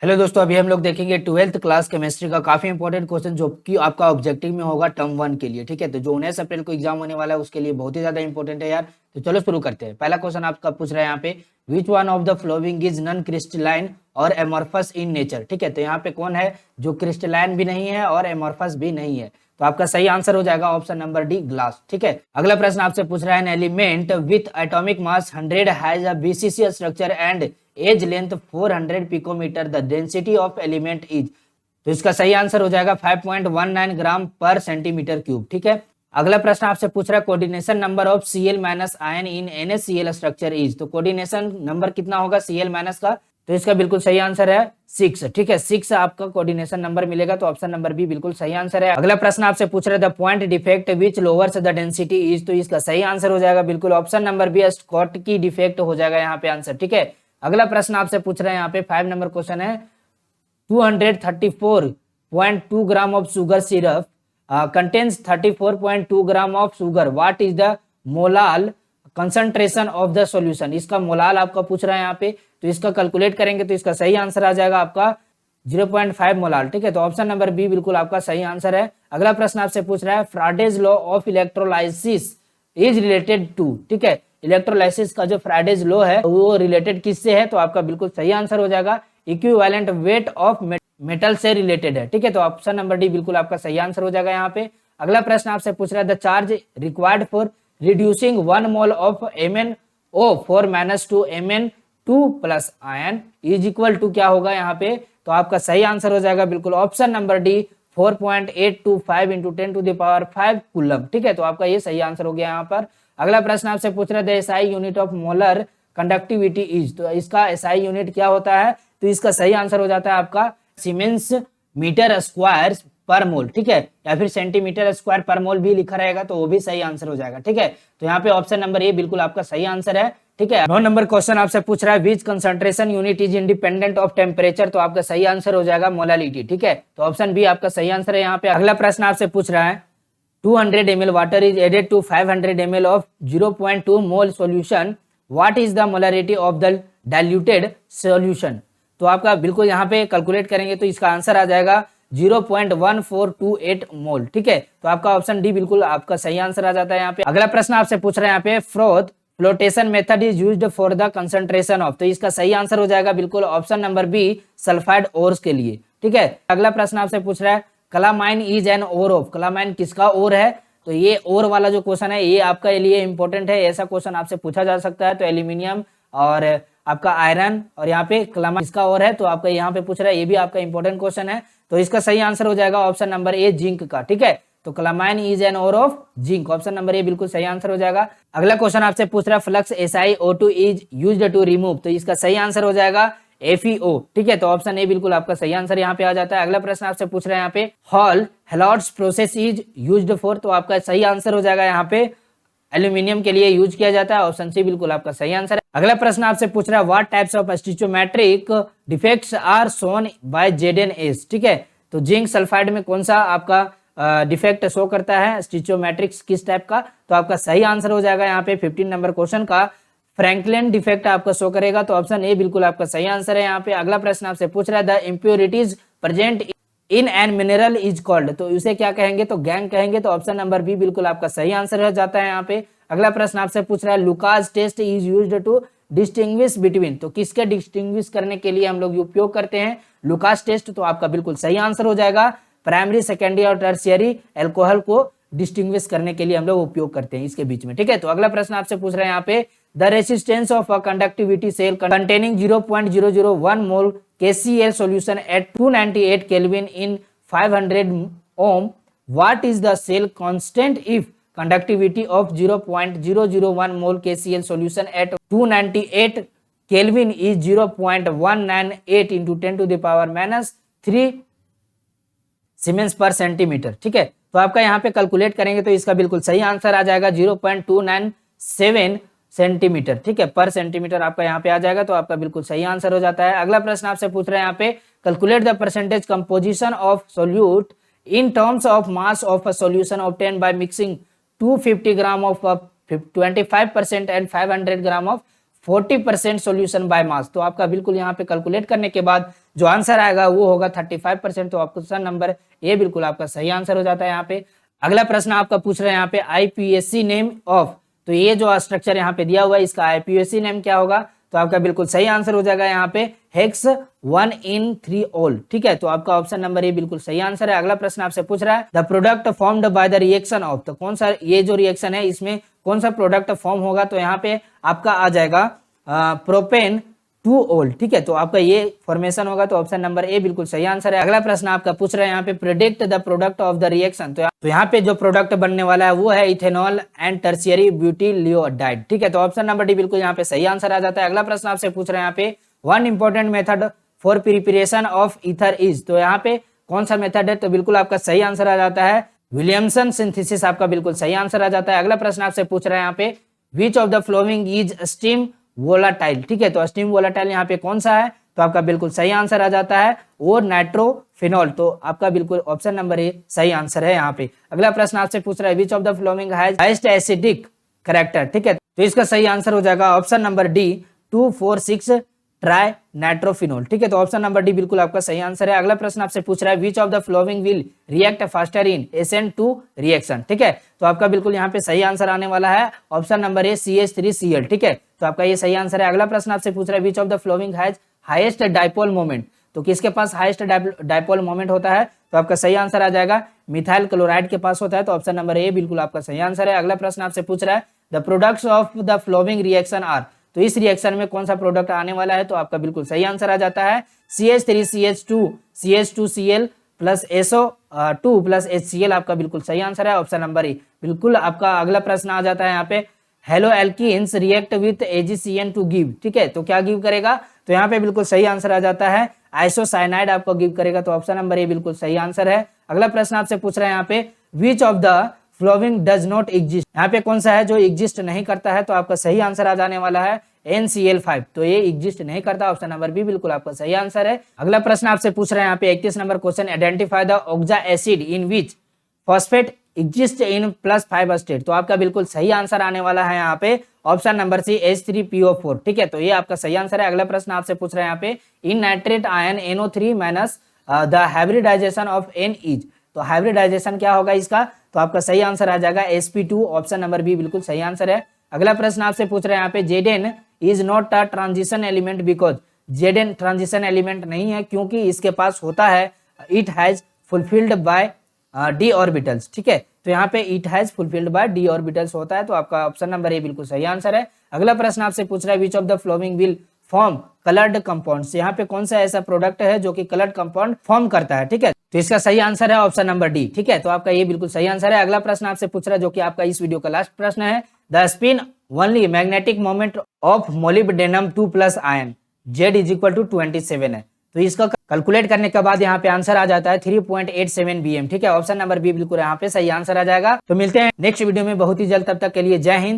Hello दोस्तों, अभी हम लोग देखेंगे 12th क्लास केमिस्ट्री का काफी इंपॉर्टेंट क्वेश्चन जो कि आपका ऑब्जेक्टिव में होगा टर्म 1 के लिए। ठीक है, तो जो 19 अप्रैल को एग्जाम होने वाला है उसके लिए बहुत ही ज्यादा इंपॉर्टेंट है यार। तो चलो शुरू करते हैं। पहला क्वेश्चन आपका पूछ रहा है यहाँ पे, which one of the following is non crystalline और एमॉर्फस इन नेचर। ठीक है, तो यहाँ पे कौन है जो क्रिस्टलाइन भी नहीं है और एमॉर्फस भी नहीं है, तो आपका सही आंसर हो जाएगा ऑप्शन नंबर डी, ग्लास। ठीक है, अगला प्रश्न आपसे पूछ रहा है, an element with atomic mass 100 has a BCC structure and edge length 400 picometer, the density of element is. तो इसका सही आंसर हो जाएगा 5.19 ग्राम पर सेंटीमीटर क्यूब। ठीक है, अगला प्रश्न आपसे पूछ रहा है, coordination number of Cl minus ion in NaCl structure is. तो कोऑर्डिनेशन नंबर कितना होगा Cl माइनस का, तो इसका बिल्कुल सही आंसर है 6। ठीक है, 6 आपका कोऑर्डिनेशन नंबर मिलेगा, तो ऑप्शन नंबर बी बिल्कुल सही आंसर है। अगला प्रश्न आपसे पूछ रहा है, the point defect which lowers the density is. तो इसका सही आंसर हो जाएगा बिल्कुल option number B, Schottky defect हो जाएगा यहाँ पे आंसर। ठीक है, अगला प्रश्न आपसे पूछ रहे हैं यहाँ पे 5 नंबर क्वेश्चन है, 234.2 gram of sugar syrup contains 34.2 gram of sugar, what is the molal concentration of the solution. इसका मोलाल आपका पूछ रहा है यहाँ पे, तो इसका कैलकुलेट करेंगे तो इसका सही आंसर आ जाएगा आपका 0.5 मोलाल। ठीक है, तो ऑप्शन नंबर बी बिल्कुल आपका सही आंसर है। अगला प्रश्न आपसे पूछ रहा है, Faraday's law of electrolysis is related to. ठीक है, इलेक्ट्रोलाइसिस का जो फ्राडेज लॉ है वो रिलेटेड किससे है, तो आपका बिल्कुल सही आंसर हो जाएगा इक्विवेलेंट वेट ऑफ मेटल से रिलेटेड है। ठीक है, तो ऑप्शन नंबर डी बिल्कुल आपका सही आंसर हो जाएगा यहाँ पे। अगला प्रश्न आपसे पूछ रहा है, the charge required for reducing 1 mole of MnO4 -2 Mn2 plus ion is equal to क्या होगा यहाँ पे, तो आपका सही आंसर हो जाएगा बिल्कुल option number D 4.825 into 10⁵ coulomb. ठीक है, तो आपका ये सही आंसर हो गया यहाँ पर। अगला प्रश्न आपसे पूछ रहे थे, SI unit of molar conductivity is. तो इसका SI यूनिट क्या होता है, तो इसका सही आंसर हो जाता है आपका सीमेंस मीटर स्क्वायर पर मोल। ठीक है, या फिर सेंटीमीटर स्क्वायर पर मोल भी लिखा रहेगा तो वो भी सही आंसर हो जाएगा। ठीक है, तो यहाँ पे ऑप्शन नंबर ए बिल्कुल आपका सही आंसर है। ठीक है, 9 नंबर क्वेश्चन आपसे पूछ रहा है, which concentration unit is independent of temperature. तो आपका सही आंसर हो जाएगा मोलालिटी। ठीक है, तो ऑप्शन बी आपका सही आंसर है यहाँ पे। अगला प्रश्न आपसे पूछ रहा है, 200 ml water is added to 500 ml of 0.2 mole solution, what is the molarity of the diluted solution। तो आपका बिल्कुल यहाँ पे कैलकुलेट करेंगे तो इसका आंसर आ जाएगा 0.1428 मोल। ठीक है, तो आपका ऑप्शन डी बिल्कुल आपका सही आंसर आ जाता है यहाँ पे। अगला प्रश्न आपसे पूछ रहे हैं यहाँ पे, flotation method is used for the concentration of. तो इसका सही आंसर हो जाएगा बिल्कुल option number B, sulphide ores के लिए। ठीक है, अगला प्रश्न आपसे पूछ रहा है, क्लामाइन इज एन ओर ऑफ। क्लामाइन किसका ओर है, तो ये ओर वाला जो क्वेश्चन है ये आपके लिए इंपॉर्टेंट है, ऐसा क्वेश्चन आपसे पूछा जा सकता है। तो एल्यूमिनियम और आपका आयरन और यहाँ पे क्लामाइन किसका ओर है, तो आपका यहाँ पे पूछ रहा है, ये भी आपका इंपॉर्टेंट क्वेश्चन है। तो इसका सही आंसर हो जाएगा ऑप्शन नंबर ए, जिंक का। ठीक है, तो calamine is an ore of zinc, option number A बिल्कुल सही आंसर हो जाएगा। अगला क्वेश्चन आपसे पूछ रहा है, flux SiO2 is used to remove. तो इसका सही आंसर हो जाएगा FeO। ठीक है, तो ऑप्शन ए बिल्कुल आपका सही आंसर यहाँ पे आ जाता है। अगला प्रश्न आपसे पूछ रहे हैं यहाँ पे, Hall Heroult process is used for. तो आपका सही आंसर हो जाएगा यहाँ पे एल्यूमिनियम के लिए यूज किया जाता है, ऑप्शन सी बिल्कुल आपका सही आंसर है। अगला प्रश्न आपसे पूछ रहा है, what types of stoichiometric defects are shown by ZnS। ठीक है, तो जिंक सल्फाइड में कौन सा आपका डिफेक्ट शो करता है, स्टिचोमेट्रिक्स किस टाइप का, तो आपका सही आंसर हो जाएगा यहाँ पे 15 नंबर क्वेश्चन का फ्रैंकलिन डिफेक्ट आपका शो करेगा, तो ऑप्शन ए बिल्कुल आपका सही आंसर है यहाँ पे। अगला प्रश्न आपसे पूछ रहा है, the impurities present in an mineral is called. तो इसे क्या कहेंगे, तो गैंग कहेंगे, तो ऑप्शन नंबर बी बिल्कुल आपका सही आंसर हो जाता है यहाँ पे। अगला प्रश्न आपसे पूछ रहा है, Lucas test is used to distinguish between. तो किसके डिस्टिंग्विश करने के लिए हम लोग उपयोग करते हैं लुकास टेस्ट, तो आपका बिल्कुल सही आंसर हो जाएगा प्राइमरी, सेकेंडरी और टर्शियरी एल्कोहल को डिस्टिंग्विश करने के लिए हम लोग उपयोग करते हैं इसके बीच में। ठीक है, तो अगला प्रश्न आपसे पूछ रहे हैं यहाँ पे, the resistance of a conductivity cell containing 0.001 mole KCl solution at 298 Kelvin in 500 ohm, what is the cell constant if conductivity of 0.001 mole KCl solution at 298 Kelvin is 0.198 into 10⁻³ siemens पर सेंटीमीटर। ठीक है, तो आपका यहाँ पे calculate करेंगे तो इसका बिल्कुल सही आंसर आ जाएगा 0.297 सेंटीमीटर। ठीक है, पर सेंटीमीटर आपका यहाँ पे आ जाएगा, तो आपका बिल्कुल सही आंसर हो जाता है। अगला प्रश्न आपसे पूछ रहे हैं यहाँ पे, calculate the percentage composition of solute in terms of mass of a solution obtain by mixing 250 gram of 25% and 500 gram of 40% solution by mass. तो आपका बिल्कुल यहाँ पे कैलकुलेट करने के बाद जो आंसर आएगा वो होगा 35%। तो ऑप्शन नंबर ए बिल्कुल आपका सही आंसर हो जाता है यहाँ पे। अगला प्रश्न आपका पूछ रहे हैं यहाँ पे आईपीएससी नेम ऑफ, तो ये जो स्ट्रक्चर यहाँ पे दिया हुआ है इसका आईपीएससी नेम क्या होगा, तो आपका बिल्कुल सही आंसर हो जाएगा यहाँ पे हेक्स 1in3 ऑल। ठीक है, तो आपका ऑप्शन नंबर ए बिल्कुल सही आंसर है। अगला प्रश्न आपसे पूछ रहा है the product formed by the reaction of, तो कौन सा ये जो रिएक्शन है इसमें कौन सा प्रोडक्ट फॉर्म होगा, तो यहाँ पे आपका आ जाएगा प्रोपेन 2 ऑल। ठीक है, तो आपका ये फॉर्मेशन होगा, तो ऑप्शन नंबर ए बिल्कुल सही आंसर है। अगला प्रश्न आपका पूछ रहे हैं यहाँ पे predict the product of the reaction, तो यहाँ पे जो प्रोडक्ट बनने वाला है वो है इथेनॉल एंड टर्शियरी ब्यूटिलियोडाइड। ठीक है, तो ऑप्शन नंबर डी बिल्कुल यहाँ पे सही आंसर आ जाता है। अगला प्रश्न आपसे पूछ रहे हैं यहाँ पे one important method for preparation of ether is, तो यहाँ पे कौन सा मेथड है, तो बिल्कुल आपका सही आंसर आ जाता है विलियमसन सिंथेसिस, आपका बिल्कुल सही आंसर आ जाता है। अगला प्रश्न आपसे पूछ रहे हैं यहाँ पे which of the following is steam volatile. ठीक है, तो स्टीम वोलाटाइल यहाँ पे कौन सा है, तो आपका बिल्कुल सही आंसर आ जाता है वो नाइट्रोफिनॉल, तो आपका बिल्कुल ऑप्शन नंबर ए सही आंसर है यहाँ पे। अगला प्रश्न आपसे पूछ रहा है which of the flowing has highest acidic character. ठीक है, तो इसका सही आंसर हो जाएगा option number D 2,4,6 try nitrophenol. ठीक है, तो ऑप्शन नंबर डी बिल्कुल आपका सही आंसर है। अगला प्रश्न आपसे पूछ रहा है which of the flowing will react faster in SN2 reaction. ठीक है, तो आपका बिल्कुल यहाँ पे सही आंसर आने वाला है ऑप्शन नंबर ए CH3Cl। ठीक है, तो आपका ये सही आंसर है। अगला प्रश्न आपसे पूछ रहा है which of the flowing has highest dipole moment, तो किसके पास हाईएस्ट डाइपोल मोमेंट होता है, तो आपका सही आंसर आ जाएगा मिथाइल क्लोराइड के पास होता है, तो ऑप्शन नंबर ए बिल्कुल आपका सही आंसर है। अगला प्रश्न आपसे पूछ रहा है the products of the flowing reaction are, तो इस रिएक्शन में कौन सा प्रोडक्ट आने वाला है, तो आपका बिल्कुल सही आंसर आ जाता है CH3CH2 CH2Cl plus SO2 plus HCl, आपका बिल्कुल सही आंसर है ऑप्शन नंबर ए। बिल्कुल आपका अगला प्रश्न आ जाता है यहाँ पे halo alkenes react with AgCN to give. ठीक है, तो क्या गिव करेगा, तो यहाँ पे बिल्कुल सही आंसर आ जाता है आइसोसाइनाइड आपको गिव करेगा, तो ऑप्शन नंबर ए बिल्कुल सही आंसर है। अगला प्रश्न आपसे पूछ रहे हैं यहाँ पे which of the flowing does not exist, यहाँ पे कौन सा है जो एग्जिस्ट नहीं करता है, तो आपका सही आंसर आ जाने वाला है NCl5, तो ये एग्जिस्ट नहीं करता, ऑप्शन नंबर बी बिल्कुल आपका सही आंसर है। अगला प्रश्न आपसे पूछ रहे हैं यहाँ पे 31 number question identify the oxo acid in which phosphate exist in +5 state, तो आपका बिल्कुल सही आंसर आने वाला है यहाँ पे ऑप्शन नंबर सी H3PO4। ठीक है, तो ये आपका सही आंसर है। अगला प्रश्न आपसे पूछ रहे हैं यहाँ पे in nitrate ion NO3 minus the hybridization of N is, तो हाइब्रिडाइजेशन क्या होगा इसका, तो आपका सही आंसर आ जाएगा sp2, ऑप्शन नंबर बी बिल्कुल सही आंसर है। अगला प्रश्न आपसे पूछ रहे हैं यहाँ पे Zn is not a transition element because, Zn transition element नहीं है क्योंकि इसके पास होता है it has fulfilled by d orbitals. ठीक है, तो यहाँ पे it has fulfilled by d orbitals होता है, तो आपका ऑप्शन नंबर ए बिल्कुल सही आंसर है। अगला प्रश्न आपसे पूछ रहा है which of the flowing will form coloured compounds, यहाँ पे कौन सा ऐसा प्रोडक्ट है जो कि कलर्ड कंपाउंड फॉर्म करता है। ठीक है, तो इसका सही आंसर है ऑप्शन नंबर डी। ठीक है, तो आपका ये बिल्कुल सही आंसर है। अगला प्रश्न आपसे पूछ रहा है जो कि आपका इस वीडियो का लास्ट प्रश्न है the spin only magnetic moment of molybdenum 2+ ion Z = 27 है, तो इसका कैलकुलेट करने के बाद यहाँ पे आंसर आ जाता है 3.87 BM। ठीक है, ऑप्शन नंबर बी बिल्कुल यहाँ पे सही आंसर आ जाएगा। तो मिलते हैं नेक्स्ट वीडियो में बहुत ही जल्द, तब तक के लिए जय हिंद।